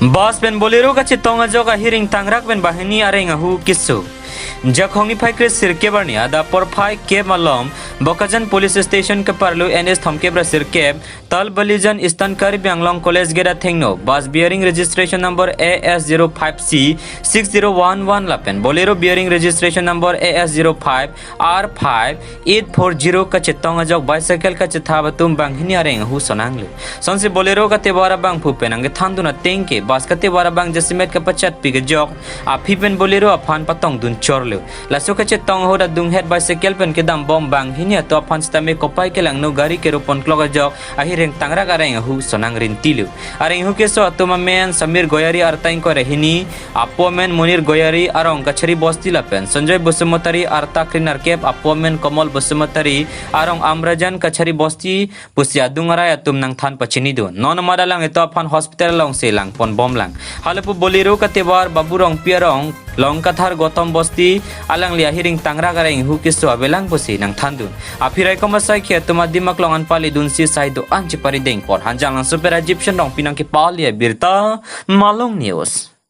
Bas pen bolero kachetong ajok ahir ingtangrak pen bahini areng ahu kisu. Jakhongni phaikre sirke barni ada por phai ke malom bokajan police station ke parlu NS thomke bra sirke tal balijan istan kar Banglong college gera thengno bus bearing registration number AS05C 6011 lapen bolero bearing registration number AS05 R5840 kachetong ajok bicycle kachetha batum banghini areng ahu sonanglu sonse bolero ka tebara bang phupen ange thanduna tengke bus ka tebara bang jasimet ka pachat pige jok afi pen bolero afan patong dun chorlu laso kachetong hoda dung head bicycle pen ke dam bom bang hinia to afan stame kopai ke langno gari ke ropon klog ajok ahireng tangra gareng ahu sonang rintilu areng hu ke so atoma men samir goyari artain ko rehini apo men munir goyari arong kachari bosti lapen sanjay busumotari arta krinar kep apo men komol busumotari arong amrajan kachari bosti pusia dungara atum nang than pachini do non madalang eto afan hospital long se lang pon bom lang halapu bolero ka tebar baburong piarong long kathar gotom bosti alang lia hiring tangra gareng hu ke so abelang pusi nang thandun apirai komasai khe tuma dimak long anpali dunsi saido anchi pari deng por hanjang lang super egyptian rong pinang ke palia birta malong news